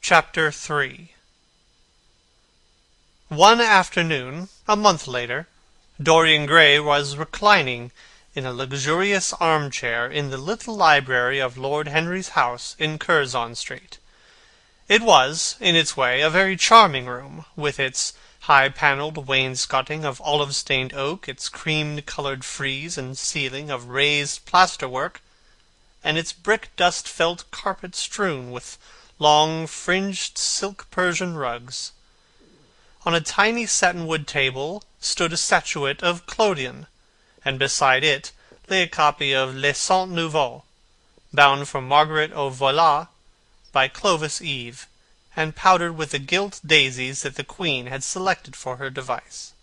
Chapter 3. One afternoon, a month later, Dorian Gray was reclining in a luxurious armchair in the little library of Lord Henry's house in Curzon Street. It was, in its way, a very charming room, with its high-panelled wainscoting of olive-stained oak, its cream-coloured frieze and ceiling of raised plaster-work, and its brick-dust-felt carpet strewn with long fringed silk Persian rugs. On a tiny satinwood table stood a statuette of Clodion, and beside it lay a copy of Les Cent Nouveaux, bound for Margaret of Valois by Clovis Eve, and powdered with the gilt daisies that the Queen had selected for her device.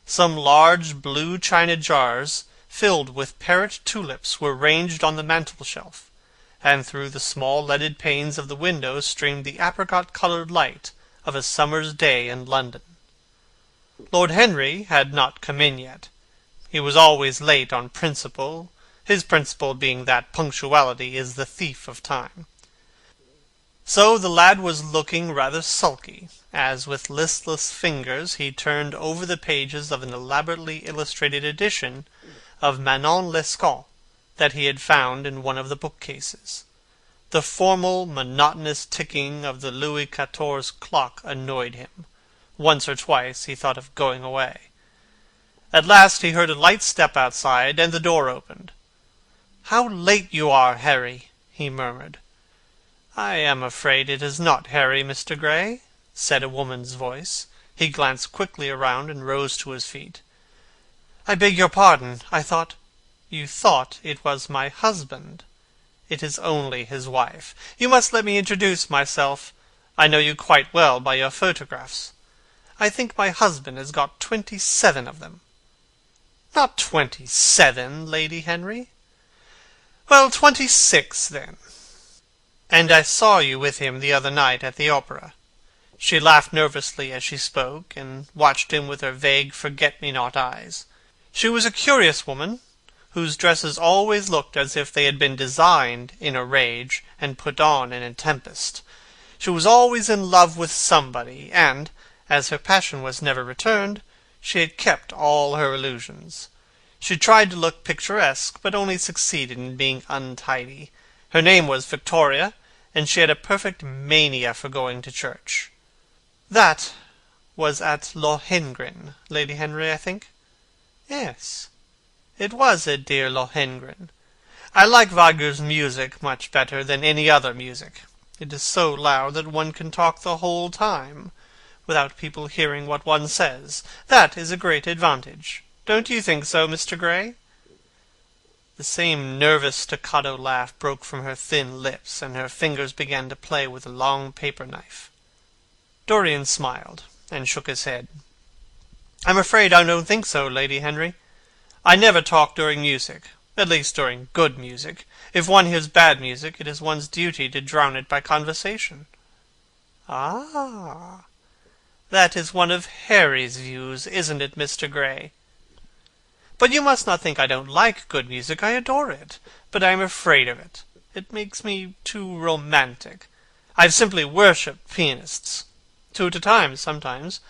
Some large blue china jars filled with parrot tulips were ranged on the mantel-shelf, and through the small leaded panes of the window streamed the apricot-coloured light of a summer's day in London. Lord Henry had not come in yet. He was always late on principle, his principle being that punctuality is the thief of time. So the lad was looking rather sulky, as with listless fingers he turned over the pages of an elaborately illustrated edition of Manon Lescaut that he had found in one of the bookcases. The formal, monotonous ticking of the Louis XIV clock annoyed him. Once or twice he thought of going away. At last he heard a light step outside, and the door opened. "How late you are, Harry!" he murmured. "I am afraid it is not Harry, Mr. Gray," said a woman's voice. He glanced quickly around and rose to his feet. "I beg your pardon. I thought—" "You thought it was my husband. It is only his wife. You must let me introduce myself. I know you quite well by your photographs. I think my husband has got 27 of them." "Not 27, Lady Henry?" "Well, 26, then. And I saw you with him the other night at the opera." She laughed nervously as she spoke, and watched him with her vague forget-me-not eyes. She was a curious woman, whose dresses always looked as if they had been designed in a rage and put on in a tempest. She was always in love with somebody, and, as her passion was never returned, she had kept all her illusions. She tried to look picturesque, but only succeeded in being untidy. Her name was Victoria, and she had a perfect mania for going to church. "That was at Lohengrin, Lady Henry, I think?" "Yes, it was at dear Lohengrin. I like Wagner's music much better than any other music. It is so loud that one can talk the whole time, without people hearing what one says. That is a great advantage. Don't you think so, Mr. Gray?" The same nervous staccato laugh broke from her thin lips, and her fingers began to play with a long paper knife. Dorian smiled, and shook his head. "I'm afraid I don't think so, Lady Henry. I never talk during music, at least during good music. If one hears bad music, it is one's duty to drown it by conversation." "Ah, that is one of Harry's views, isn't it, Mr. Gray? But you must not think I don't like good music. I adore it, but I am afraid of it. It makes me too romantic. I've simply worshipped pianists. 2 at a time, sometimes.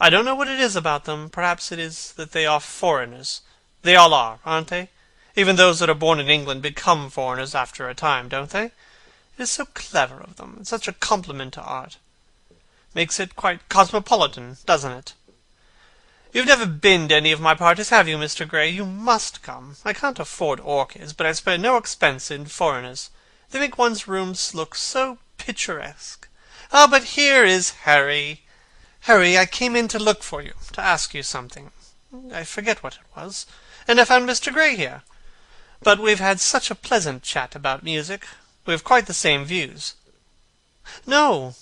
I don't know what it is about them. Perhaps it is that they are foreigners. They all are, aren't they? Even those that are born in England become foreigners after a time, don't they? It is so clever of them. It's such a compliment to art. Makes it quite cosmopolitan, doesn't it? You've never been to any of my parties, have you, Mr. Gray? You must come. I can't afford orchids, but I spare no expense in foreigners. They make one's rooms look so picturesque. Ah, but here is Harry. Harry, I came in to look for you, to ask you something. I forget what it was, and I found Mr. Gray here. But we've had such a pleasant chat about music. We have quite the same views." "No,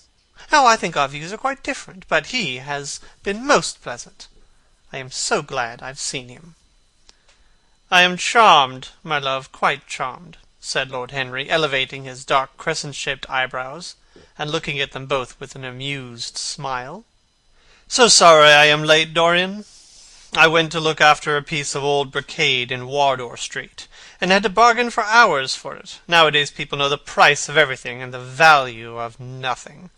I think our views are quite different, but he has been most pleasant. I am so glad I've seen him." "I am charmed, my love, quite charmed," said Lord Henry, elevating his dark crescent-shaped eyebrows, and looking at them both with an amused smile. "So sorry I am late, Dorian. I went to look after a piece of old brocade in Wardour Street, and had to bargain for hours for it. Nowadays people know the price of everything and the value of nothing.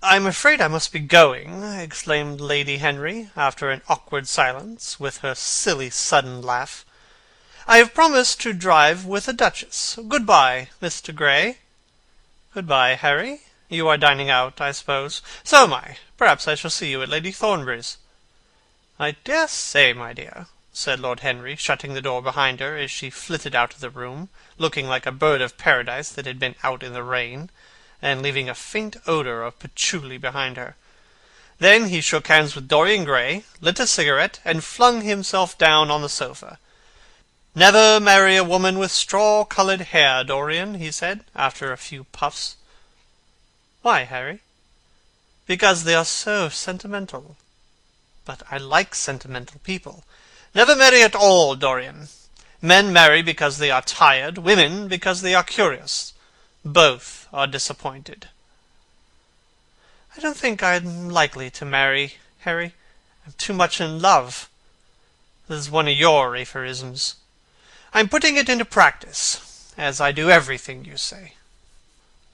"I'm afraid I must be going," exclaimed Lady Henry, after an awkward silence, with her silly sudden laugh. "I have promised to drive with the Duchess. Good-bye, Mr. Gray." "Good-bye, Harry. You are dining out, I suppose?" "So am I. Perhaps I shall see you at Lady Thornbury's." "I dare say, my dear," said Lord Henry, shutting the door behind her as she flitted out of the room, looking like a bird of paradise that had been out in the rain, and leaving a faint odour of patchouli behind her. Then he shook hands with Dorian Gray, lit a cigarette, and flung himself down on the sofa. "Never marry a woman with straw-coloured hair, Dorian," he said, after a few puffs. "Why, Harry?" "Because they are so sentimental." "But I like sentimental people." "Never marry at all, Dorian. Men marry because they are tired, women because they are curious. Both are disappointed." "I don't think I'm likely to marry, Harry. I'm too much in love." "This is one of your aphorisms." "I'm putting it into practice, as I do everything you say."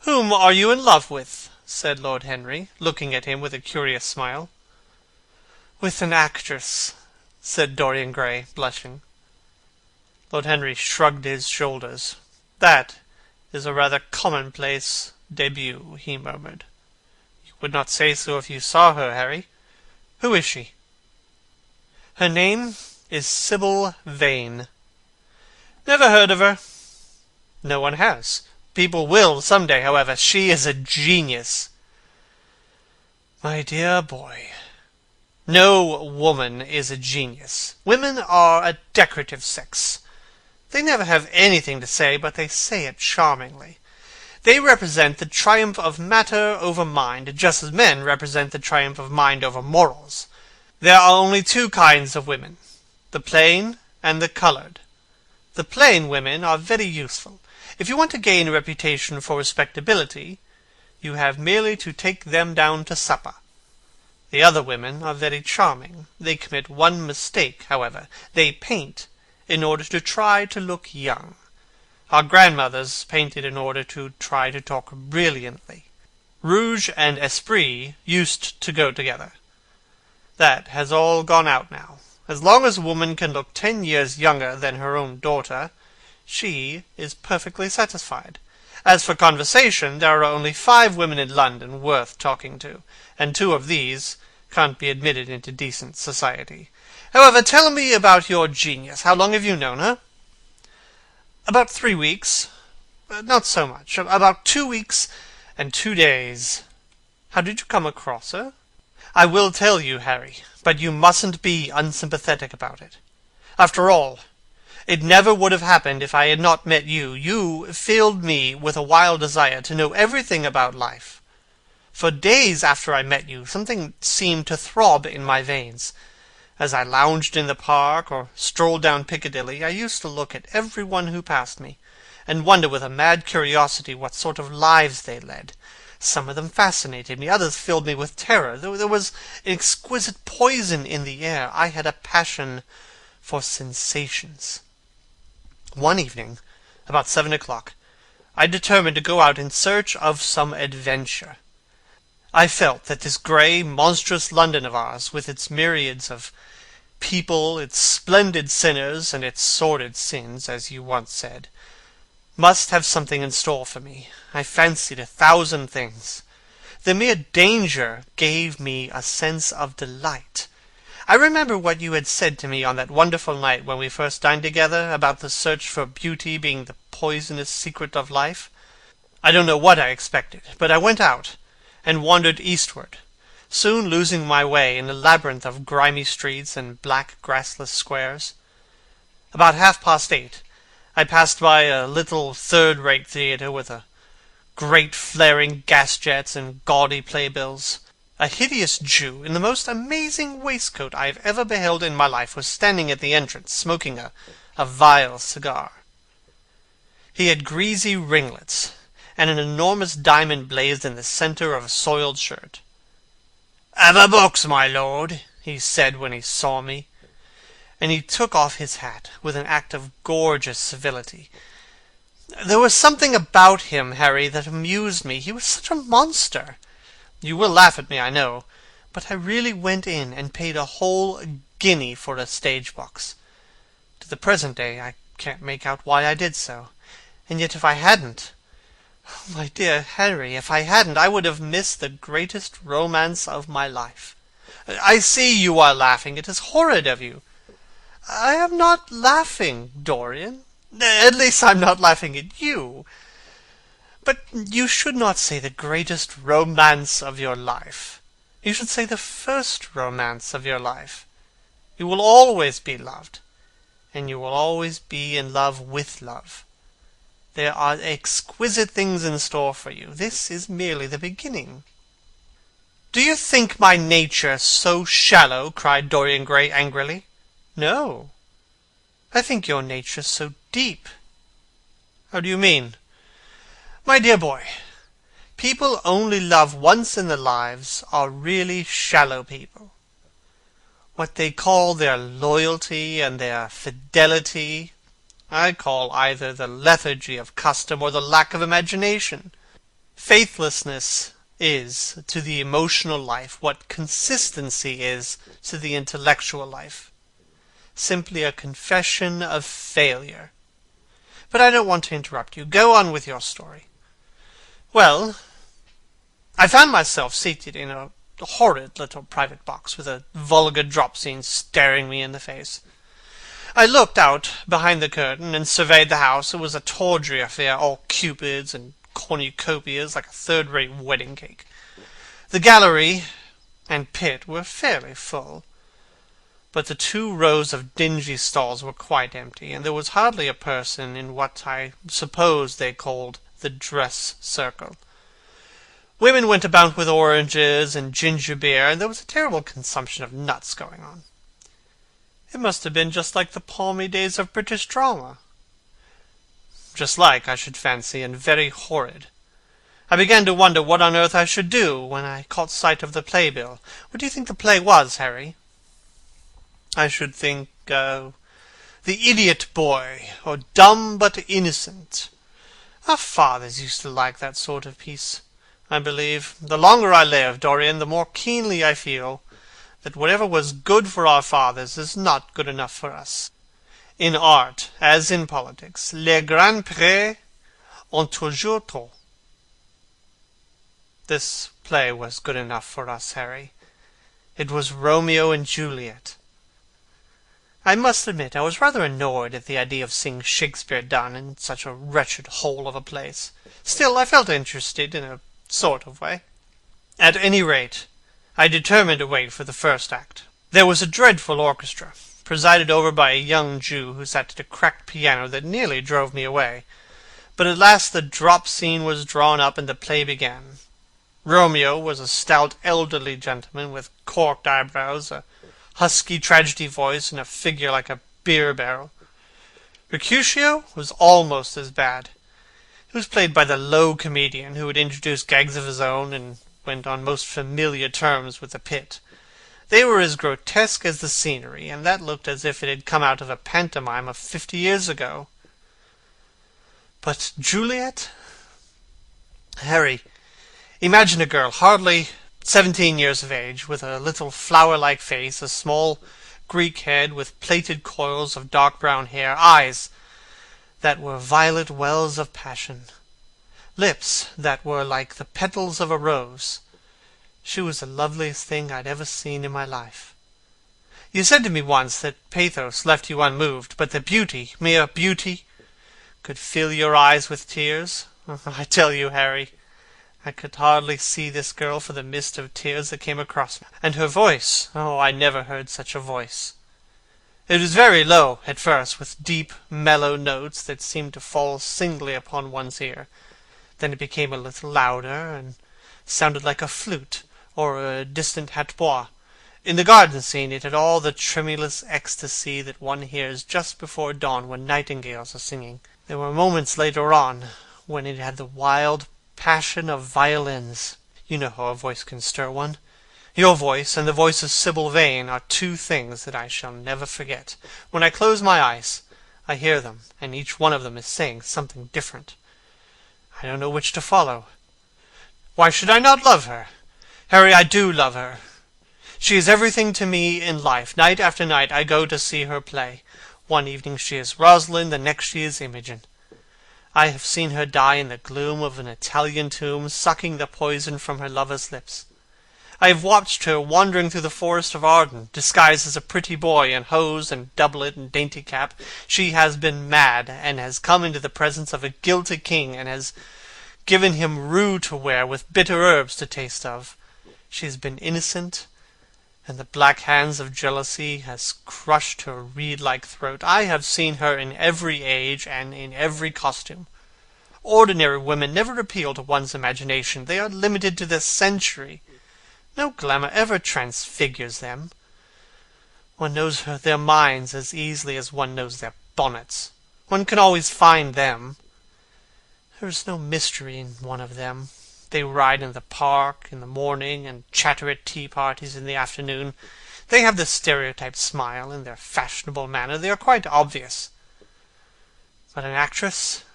"Whom are you in love with?" said Lord Henry, looking at him with a curious smile. "With an actress," said Dorian Gray, blushing. Lord Henry shrugged his shoulders. "That is a rather commonplace debut," he murmured. "You would not say so if you saw her, Harry. Who is she?" "Her name is Sybil Vane." "Never heard of her." "No one has. People will some day, however. She is a genius." "My dear boy, no woman is a genius. Women are a decorative sex. They never have anything to say, but they say it charmingly. They represent the triumph of matter over mind, just as men represent the triumph of mind over morals. There are only two kinds of women, the plain and the coloured. The plain women are very useful. If you want to gain a reputation for respectability, you have merely to take them down to supper. The other women are very charming. They commit one mistake, however. They paint in order to try to look young. Our grandmothers painted in order to try to talk brilliantly. Rouge and esprit used to go together. That has all gone out now. As long as a woman can look 10 years younger than her own daughter, she is perfectly satisfied. As for conversation, there are only 5 women in London worth talking to, and 2 of these can't be admitted into decent society. However, tell me about your genius. How long have you known her?" "About 3 weeks. Not so much. About 2 weeks and 2 days." "How did you come across her?" "I will tell you, Harry, but you mustn't be unsympathetic about it. After all, it never would have happened if I had not met you. You filled me with a wild desire to know everything about life. For days after I met you, something seemed to throb in my veins. As I lounged in the park or strolled down Piccadilly, I used to look at every one who passed me, and wonder with a mad curiosity what sort of lives they led. Some of them fascinated me, others filled me with terror. There was an exquisite poison in the air. I had a passion for sensations. One evening, about 7 o'clock, I determined to go out in search of some adventure. I felt that this grey, monstrous London of ours, with its myriads of people, its splendid sinners, and its sordid sins, as you once said, must have something in store for me. I fancied 1,000 things. The mere danger gave me a sense of delight. I remember what you had said to me on that wonderful night when we first dined together, about the search for beauty being the poisonous secret of life. I don't know what I expected, but I went out and wandered eastward, soon losing my way in a labyrinth of grimy streets and black grassless squares. About 8:30, I passed by a little third-rate theatre with a great flaring gas-jets and gaudy playbills. A hideous Jew in the most amazing waistcoat I have ever beheld in my life was standing at the entrance, smoking a vile cigar. He had greasy ringlets, and an enormous diamond blazed in the centre of a soiled shirt. "Have a box, my lord?" he said when he saw me, and he took off his hat with an act of gorgeous civility. There was something about him, Harry, that amused me. He was such a monster. You will laugh at me, I know, but I really went in and paid a whole guinea for a stage box. To the present day I can't make out why I did so. And yet if I hadn't, my dear Harry, if I hadn't, I would have missed the greatest romance of my life. I see you are laughing. It is horrid of you. I am not laughing, Dorian. At least I'm not laughing at you. But you should not say the greatest romance of your life. You should say the first romance of your life. You will always be loved, and you will always be in love with love. There are exquisite things in store for you. This is merely the beginning. Do you think my nature so shallow? Cried Dorian Gray angrily. No. I think your nature so deep. How do you mean? My dear boy, people only love once in their lives are really shallow people. What they call their loyalty and their fidelity, I call either the lethargy of custom or the lack of imagination. Faithlessness is to the emotional life what consistency is to the intellectual life. Simply a confession of failure. But I don't want to interrupt you. Go on with your story. Well, I found myself seated in a horrid little private box with a vulgar drop scene staring me in the face. I looked out behind the curtain and surveyed the house. It was a tawdry affair, all cupids and cornucopias like a third-rate wedding cake. The gallery and pit were fairly full, but the 2 rows of dingy stalls were quite empty, and there was hardly a person in what I suppose they called the dress circle. Women went about with oranges and ginger beer, and there was a terrible consumption of nuts going on. It must have been just like the palmy days of British drama. Just like, I should fancy, and very horrid. I began to wonder what on earth I should do when I caught sight of the playbill. What do you think the play was, Harry? I should think, The Idiot Boy, or Dumb but Innocent. Our fathers used to like that sort of piece, I believe. The longer I live, Dorian, the more keenly I feel that whatever was good for our fathers is not good enough for us. In art, as in politics, les grands prêts ont toujours tort. This play was good enough for us, Harry. It was Romeo and Juliet. I must admit I was rather annoyed at the idea of seeing Shakespeare done in such a wretched hole of a place. Still, I felt interested in a sort of way. At any rate, I determined to wait for the first act. There was a dreadful orchestra, presided over by a young Jew who sat at a cracked piano that nearly drove me away. But at last the drop scene was drawn up and the play began. Romeo was a stout elderly gentleman with corked eyebrows, a husky tragedy voice, and a figure like a beer barrel. Mercutio was almost as bad. He was played by the low comedian who had introduced gags of his own and went on most familiar terms with the pit. They were as grotesque as the scenery, and that looked as if it had come out of a pantomime of 50 years ago. But Juliet? Harry, imagine a girl hardly 17 years of age, with a little flower-like face, a small Greek head with plaited coils of dark brown hair, eyes that were violet wells of passion, lips that were like the petals of a rose. She was the loveliest thing I'd ever seen in my life. You said to me once that pathos left you unmoved, but that beauty, mere beauty, could fill your eyes with tears. I tell you, Harry, I could hardly see this girl for the mist of tears that came across me. And her voice, oh, I never heard such a voice. It was very low at first, with deep, mellow notes that seemed to fall singly upon one's ear. Then it became a little louder, and sounded like a flute, or a distant hautbois. In the garden scene it had all the tremulous ecstasy that one hears just before dawn when nightingales are singing. There were moments later on when it had the wild passion of violins. You know how a voice can stir one. Your voice and the voice of Sybil Vane are two things that I shall never forget. When I close my eyes, I hear them, and each one of them is saying something different. I don't know which to follow. Why should I not love her? Harry, I do love her. She is everything to me in life. Night after night I go to see her play. One evening she is Rosalind, the next she is Imogen. I have seen her die in the gloom of an Italian tomb, sucking the poison from her lover's lips. I have watched her wandering through the forest of Arden, disguised as a pretty boy in hose and doublet and dainty cap. She has been mad, and has come into the presence of a guilty king, and has given him rue to wear with bitter herbs to taste of. She has been innocent, and the black hands of jealousy has crushed her reed-like throat. I have seen her in every age and in every costume. Ordinary women never appeal to one's imagination. They are limited to this century. No glamour ever transfigures them. One knows their minds as easily as one knows their bonnets. One can always find them. There is no mystery in one of them. They ride in the park in the morning, and chatter at tea-parties in the afternoon. They have the stereotyped smile and their fashionable manner. They are quite obvious. But an actress?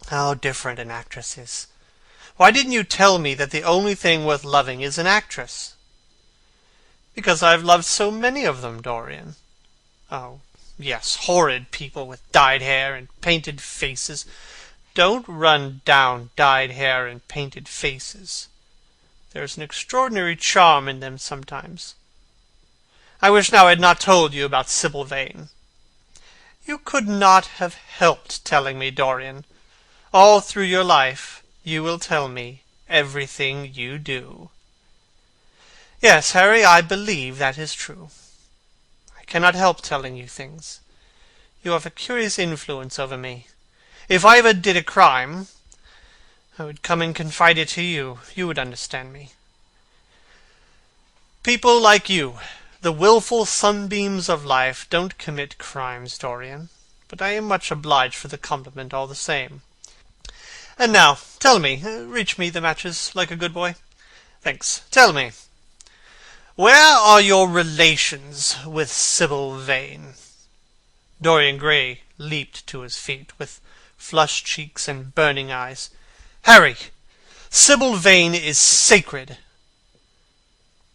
How different an actress is. Why didn't you tell me that the only thing worth loving is an actress? Because I've loved so many of them, Dorian. Oh, yes, horrid people with dyed hair and painted faces. Don't run down dyed hair and painted faces. There's an extraordinary charm in them sometimes. I wish now I had not told you about Sybil Vane. You could not have helped telling me, Dorian. All through your life you will tell me everything you do. Yes, Harry, I believe that is true. I cannot help telling you things. You have a curious influence over me. If I ever did a crime, I would come and confide it to you. You would understand me. People like you, the wilful sunbeams of life, don't commit crimes, Dorian. But I am much obliged for the compliment all the same. And now, tell me, reach me the matches like a good boy. Thanks. Tell me, where are your relations with Sybil Vane? Dorian Gray leaped to his feet, with flushed cheeks and burning eyes. Harry, Sybil Vane is sacred.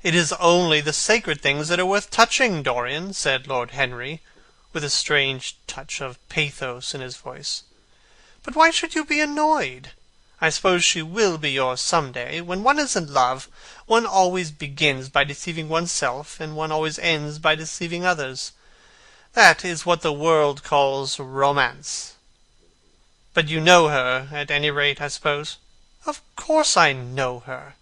It is only the sacred things that are worth touching, Dorian, said Lord Henry, with a strange touch of pathos in his voice. But why should you be annoyed? I suppose she will be yours some day. When one is in love, one always begins by deceiving oneself, and one always ends by deceiving others. That is what the world calls romance. But you know her, at any rate, I suppose? Of course I know her.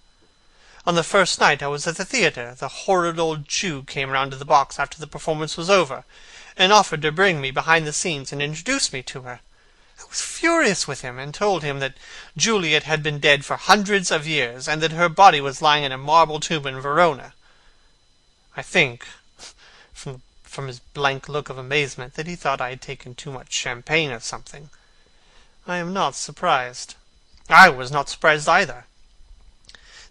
On the first night I was at the theatre, the horrid old Jew came round to the box after the performance was over, and offered to bring me behind the scenes and introduce me to her. I was furious with him, and told him that Juliet had been dead for hundreds of years, and that her body was lying in a marble tomb in Verona. I think, from his blank look of amazement, that he thought I had taken too much champagne or something. I am not surprised. I was not surprised either.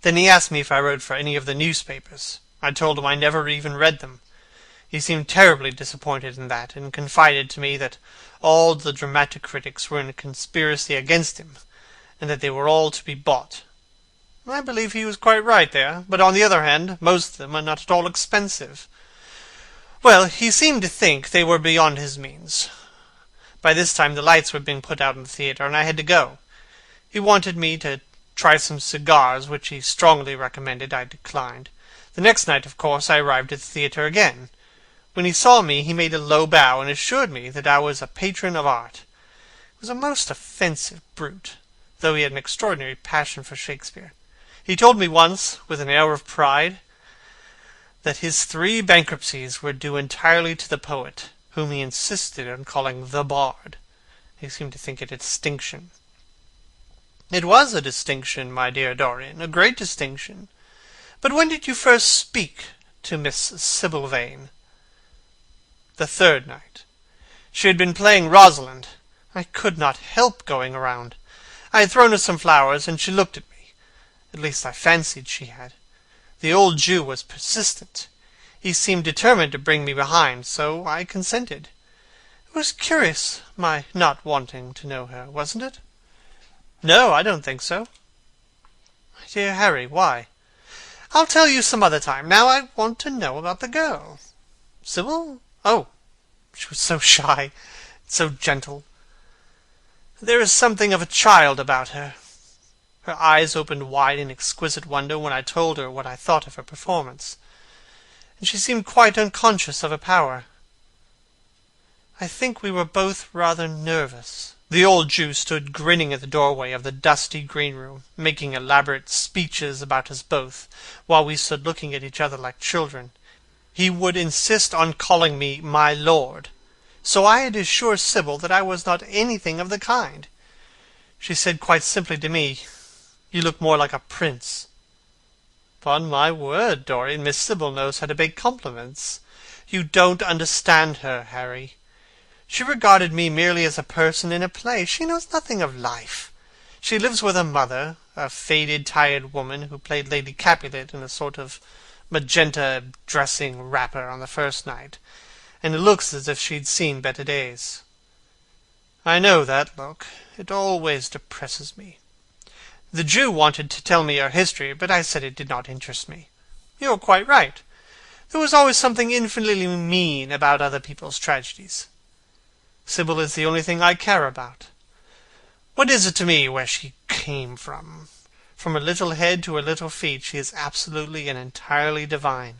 Then he asked me if I wrote for any of the newspapers. I told him I never even read them. He seemed terribly disappointed in that, and confided to me that all the dramatic critics were in a conspiracy against him, and that they were all to be bought. I believe he was quite right there, but on the other hand, most of them are not at all expensive. Well, he seemed to think they were beyond his means. By this time the lights were being put out in the theatre, and I had to go. He wanted me to try some cigars, which he strongly recommended. I declined. The next night, of course, I arrived at the theatre again. When he saw me, he made a low bow, and assured me that I was a patron of art. He was a most offensive brute, though he had an extraordinary passion for Shakespeare. He told me once, with an air of pride, that his 3 bankruptcies were due entirely to the poet, whom he insisted on calling the Bard. He seemed to think it a distinction. It was a distinction, my dear Dorian, a great distinction. But when did you first speak to Miss Sybil Vane? The 3rd night. She had been playing Rosalind. I could not help going around. I had thrown her some flowers, and she looked at me. At least I fancied she had. The old Jew was persistent. He seemed determined to bring me behind, so I consented. It was curious, my not wanting to know her, wasn't it? No, I don't think so. My dear Harry, why? I'll tell you some other time. Now I want to know about the girl. Sibyl? Oh, she was so shy, so gentle. There is something of a child about her. Her eyes opened wide in exquisite wonder when I told her what I thought of her performance, and she seemed quite unconscious of her power. I think we were both rather nervous. The old Jew stood grinning at the doorway of the dusty green-room, making elaborate speeches about us both, while we stood looking at each other like children. He would insist on calling me my lord, so I had to assure Sibyl that I was not anything of the kind. She said quite simply to me, "You look more like a prince." "'Pon my word, Dorian, Miss Sibyl knows how to pay compliments. You don't understand her, Harry. She regarded me merely as a person in a play. She knows nothing of life. She lives with her mother, a faded, tired woman who played Lady Capulet in a sort of magenta dressing wrapper on the first night, and it looks as if she'd seen better days. I know that look. It always depresses me. The Jew wanted to tell me her history, but I said it did not interest me. You're quite right. There was always something infinitely mean about other people's tragedies. Sibyl is the only thing I care about. What is it to me where she came from? From her little head to her little feet, she is absolutely and entirely divine.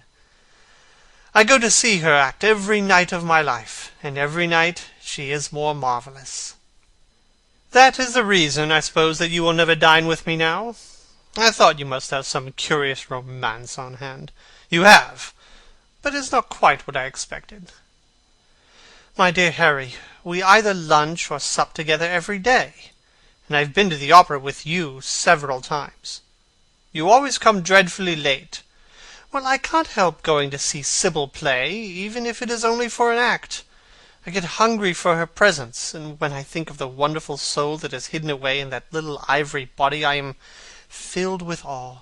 I go to see her act every night of my life, and every night she is more marvellous. That is the reason, I suppose, that you will never dine with me now? I thought you must have some curious romance on hand. You have, but it is not quite what I expected. My dear Harry, we either lunch or sup together every day, and I have been to the opera with you several times. You always come dreadfully late. Well, I can't help going to see Sibyl play, even if it is only for an act. I get hungry for her presence, and when I think of the wonderful soul that is hidden away in that little ivory body, I am filled with awe.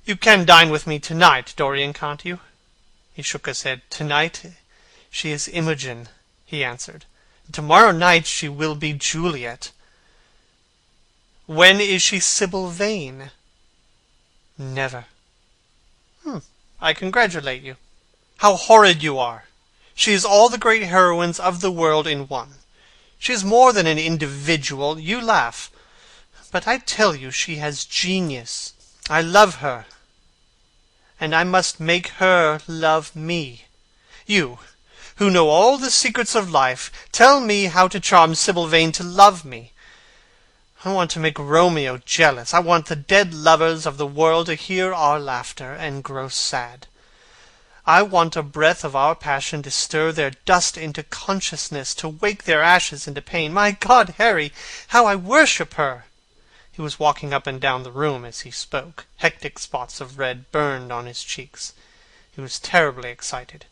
You can dine with me tonight, Dorian, can't you? He shook his head. Tonight she is Imogen, he answered. Tomorrow night she will be Juliet. When is she Sibyl Vane? Never. I congratulate you. How horrid you are! She is all the great heroines of the world in one. She is more than an individual. You laugh. But I tell you she has genius. I love her, and I must make her love me. You, who know all the secrets of life, tell me how to charm Sibyl Vane to love me. I want to make Romeo jealous. I want the dead lovers of the world to hear our laughter and grow sad. I want a breath of our passion to stir their dust into consciousness, to wake their ashes into pain. My God, Harry, how I worship her!" He was walking up and down the room as he spoke. Hectic spots of red burned on his cheeks. He was terribly excited.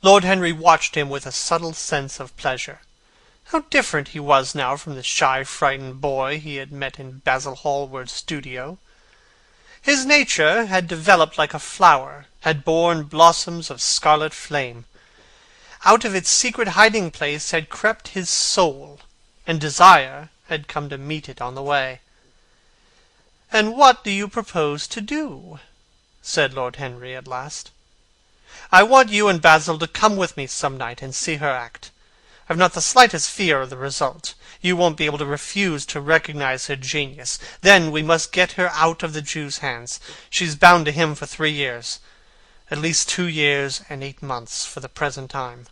Lord Henry watched him with a subtle sense of pleasure. How different he was now from the shy, frightened boy he had met in Basil Hallward's studio. His nature had developed like a flower, had borne blossoms of scarlet flame. Out of its secret hiding-place had crept his soul, and desire had come to meet it on the way. "And what do you propose to do?" said Lord Henry at last. "I want you and Basil to come with me some night and see her act. I've not the slightest fear of the result. You won't be able to refuse to recognize her genius. Then we must get her out of the Jew's hands. She's bound to him for 3 years. At least 2 years and 8 months for the present time.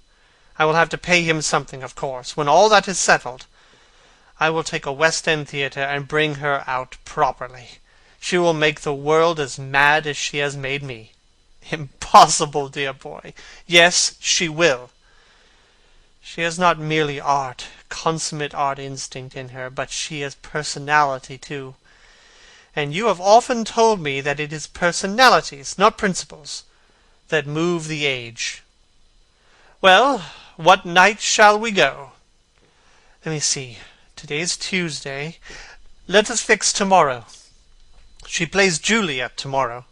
I will have to pay him something, of course. When all that is settled, I will take a West End theatre and bring her out properly. She will make the world as mad as she has made me." "Impossible, dear boy." "Yes, she will. She has not merely consummate art instinct in her, but she has personality too. And you have often told me that it is personalities, not principles, that move the age. Well, what night shall we go? Let me see. Today is Tuesday. Let us fix tomorrow. She plays Juliet tomorrow.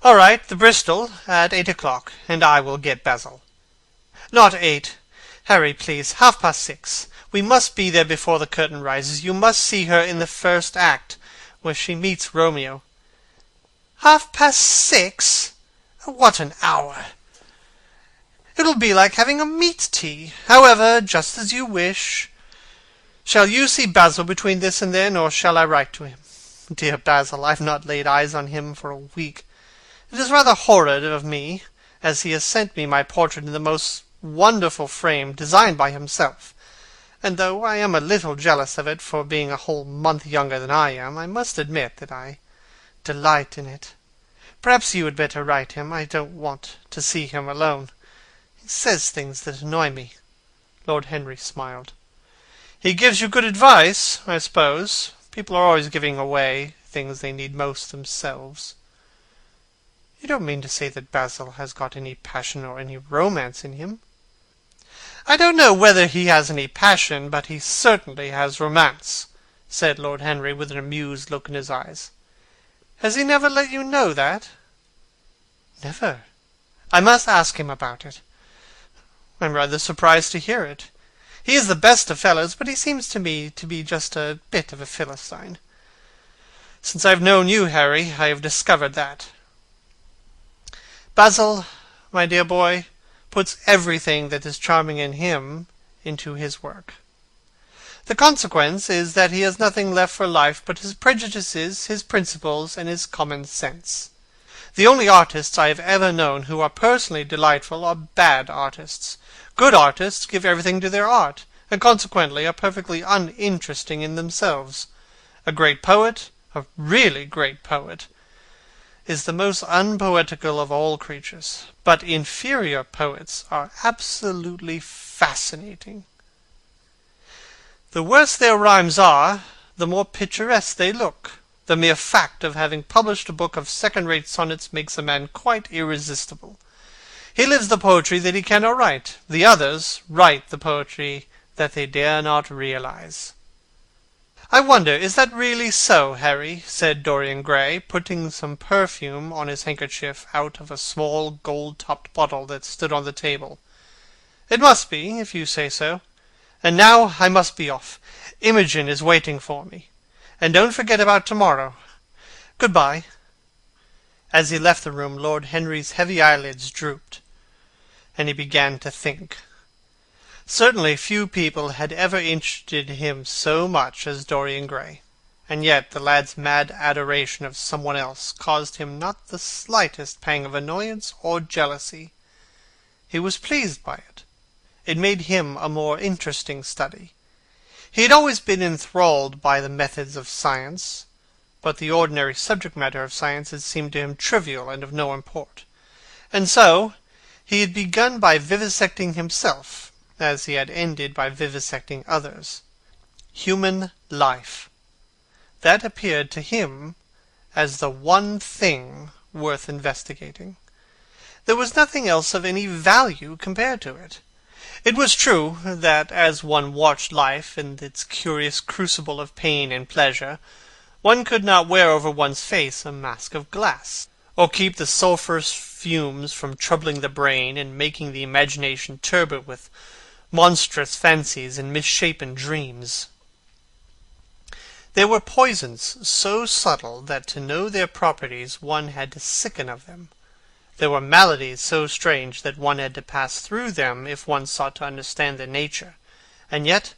All right, the Bristol at 8 o'clock, and I will get Basil. Not 8. Harry, please, 6:30. We must be there before the curtain rises. You must see her in the first act, where she meets Romeo. 6:30? What an hour! It'll be like having a meat tea. However, just as you wish. Shall you see Basil between this and then, or shall I write to him? Dear Basil, I've not laid eyes on him for a week. It is rather horrid of me, as he has sent me my portrait in the most wonderful frame designed by himself, and though I am a little jealous of it for being a whole month younger than I am, I must admit that I delight in it. Perhaps you had better write him. I don't want to see him alone. He says things that annoy me. Lord Henry smiled. He gives you good advice, I suppose. People are always giving away things they need most themselves. You don't mean to say that Basil has got any passion or any romance in him? I don't know whether he has any passion, but he certainly has romance, said Lord Henry with an amused look in his eyes. Has he never let you know that? Never. I must ask him about it. I'm rather surprised to hear it. He is the best of fellows, but he seems to me to be just a bit of a Philistine. Since I've known you, Harry, I have discovered that. Basil, my dear boy, puts everything that is charming in him into his work. The consequence is that he has nothing left for life but his prejudices, his principles, and his common sense. The only artists I have ever known who are personally delightful are bad artists. Good artists give everything to their art, and consequently are perfectly uninteresting in themselves. A great poet, a really great poet, is the most unpoetical of all creatures, but inferior poets are absolutely fascinating. The worse their rhymes are, the more picturesque they look. The mere fact of having published a book of second-rate sonnets makes a man quite irresistible. He lives the poetry that he cannot write. The others write the poetry that they dare not realize. I wonder, is that really so, Harry? Said Dorian Gray, putting some perfume on his handkerchief out of a small gold-topped bottle that stood on the table. It must be, if you say so. And now I must be off. Imogen is waiting for me. And don't forget about tomorrow. Good-bye. As he left the room, Lord Henry's heavy eyelids drooped, and he began to think. Certainly few people had ever interested him so much as Dorian Gray, and yet the lad's mad adoration of someone else caused him not the slightest pang of annoyance or jealousy. He was pleased by it. It made him a more interesting study. He had always been enthralled by the methods of science, but the ordinary subject matter of science had seemed to him trivial and of no import. And so he had begun by vivisecting himself, as he had ended by vivisecting others. Human life. That appeared to him as the one thing worth investigating. There was nothing else of any value compared to it. It was true that as one watched life in its curious crucible of pain and pleasure, one could not wear over one's face a mask of glass, or keep the sulphurous fumes from troubling the brain and making the imagination turbid with monstrous fancies and misshapen dreams. There were poisons so subtle that to know their properties one had to sicken of them. There were maladies so strange that one had to pass through them if one sought to understand their nature. And yet,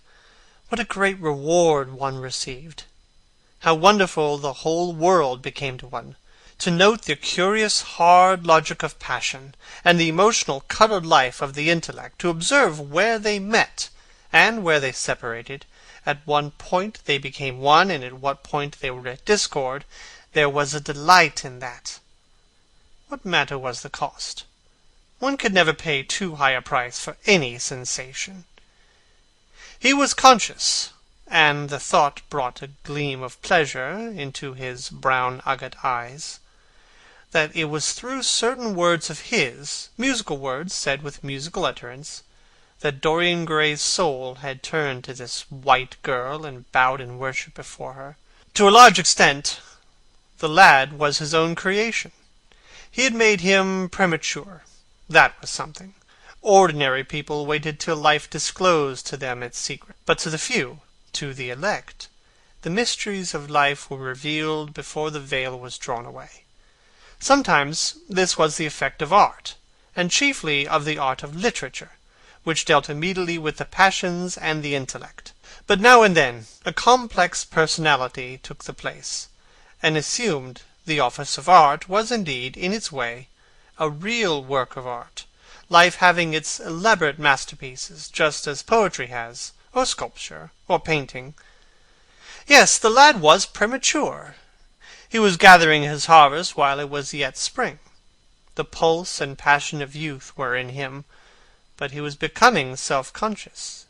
what a great reward one received! How wonderful the whole world became to one! To note the curious hard logic of passion, and the emotional colored life of the intellect, to observe where they met, and where they separated, at what point they became one, and at what point they were at discord, there was a delight in that. What matter was the cost? One could never pay too high a price for any sensation. He was conscious, and the thought brought a gleam of pleasure into his brown agate eyes, that it was through certain words of his, musical words said with musical utterance, that Dorian Gray's soul had turned to this white girl and bowed in worship before her. To a large extent, The lad was his own creation. He had made him premature. That was something. Ordinary people waited till life disclosed to them its secret. But to the few, to the elect, the mysteries of life were revealed before the veil was drawn away. Sometimes this was the effect of art, and chiefly of the art of literature, which dealt immediately with the passions and the intellect. But now and then a complex personality took the place, and assumed the office of art was indeed, in its way, a real work of art, life having its elaborate masterpieces, just as poetry has, or sculpture, or painting. Yes, the lad was premature. He was gathering his harvest while it was yet spring. The pulse and passion of youth were in him, but he was becoming self-conscious.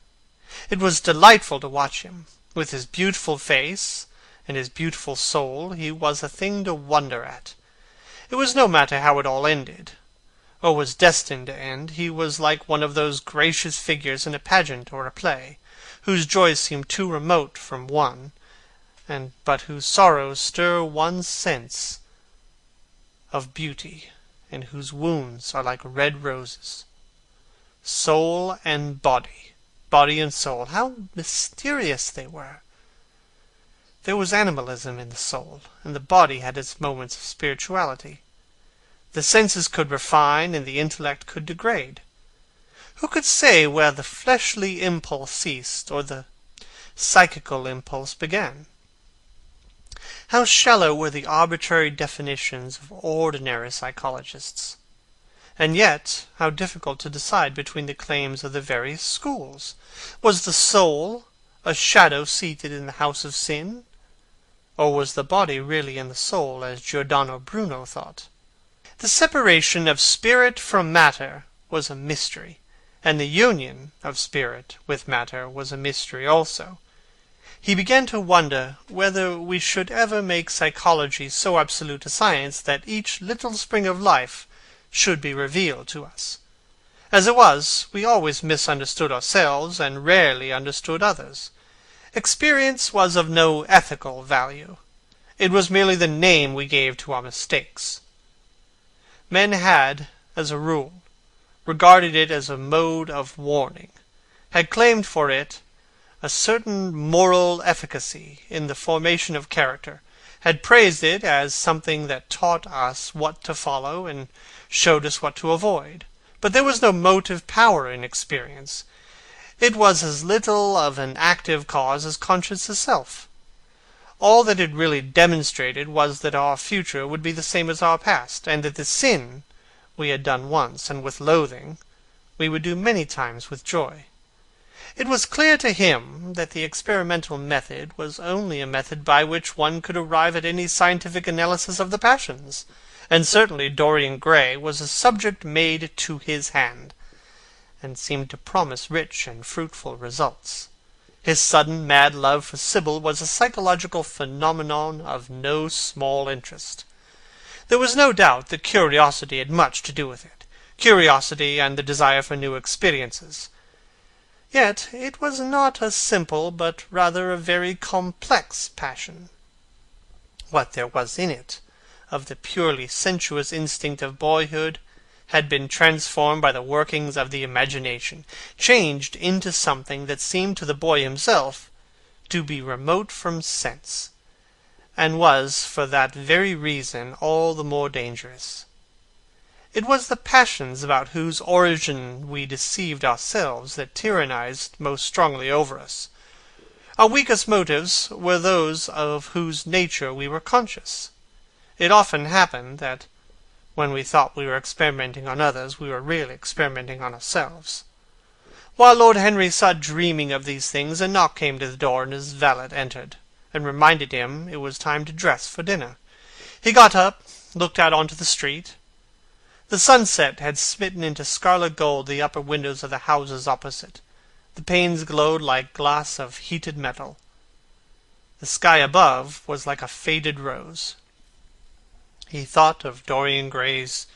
It was delightful to watch him. With his beautiful face and his beautiful soul, he was a thing to wonder at. It was no matter how it all ended, or was destined to end. He was like one of those gracious figures in a pageant or a play, whose joys seem too remote from one, but whose sorrows stir one's sense of beauty, and whose wounds are like red roses. Soul and body, body and soul, how mysterious they were! There was animalism in the soul, and the body had its moments of spirituality. The senses could refine, and the intellect could degrade. Who could say where the fleshly impulse ceased, or the psychical impulse began? How shallow were the arbitrary definitions of ordinary psychologists! And yet, how difficult to decide between the claims of the various schools! Was the soul a shadow seated in the house of sin? Or was the body really in the soul, as Giordano Bruno thought? The separation of spirit from matter was a mystery, and the union of spirit with matter was a mystery also. He began to wonder whether we should ever make psychology so absolute a science that each little spring of life should be revealed to us. As it was, we always misunderstood ourselves, and rarely understood others. Experience was of no ethical value. It was merely the name we gave to our mistakes. Men had, as a rule, regarded it as a mode of warning, had claimed for it a certain moral efficacy in the formation of character, had praised it as something that taught us what to follow and showed us what to avoid. But there was no motive power in experience. It was as little of an active cause as conscience itself. All that it really demonstrated was that our future would be the same as our past, and that the sin we had done once, and with loathing, we would do many times with joy. It was clear to him that the experimental method was only a method by which one could arrive at any scientific analysis of the passions, and certainly Dorian Gray was a subject made to his hand, and seemed to promise rich and fruitful results. His sudden mad love for Sibyl was a psychological phenomenon of no small interest. There was no doubt that curiosity had much to do with it, curiosity and the desire for new experiences. Yet it was not a simple, but rather a very complex passion. What there was in it of the purely sensuous instinct of boyhood had been transformed by the workings of the imagination, changed into something that seemed to the boy himself to be remote from sense, and was for that very reason all the more dangerous. It was the passions about whose origin we deceived ourselves that tyrannized most strongly over us. Our weakest motives were those of whose nature we were conscious. It often happened that when we thought we were experimenting on others, we were really experimenting on ourselves. While Lord Henry sat dreaming of these things, a knock came to the door, and his valet entered, and reminded him it was time to dress for dinner. He got up, looked out onto the street. The sunset had smitten into scarlet gold the upper windows of the houses opposite. The panes glowed like glass of heated metal. The sky above was like a faded rose. He thought of Dorian Gray's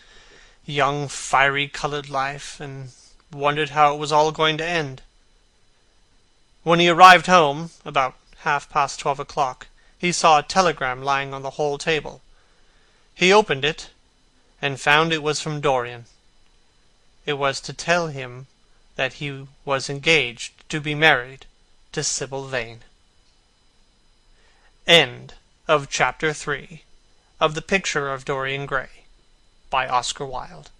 young, fiery-colored life, and wondered how it was all going to end. When he arrived home, about 12:30, he saw a telegram lying on the hall table. He opened it, and found it was from Dorian. It was to tell him that he was engaged to be married to Sibyl Vane. End of Chapter 3 of The Picture of Dorian Gray by Oscar Wilde.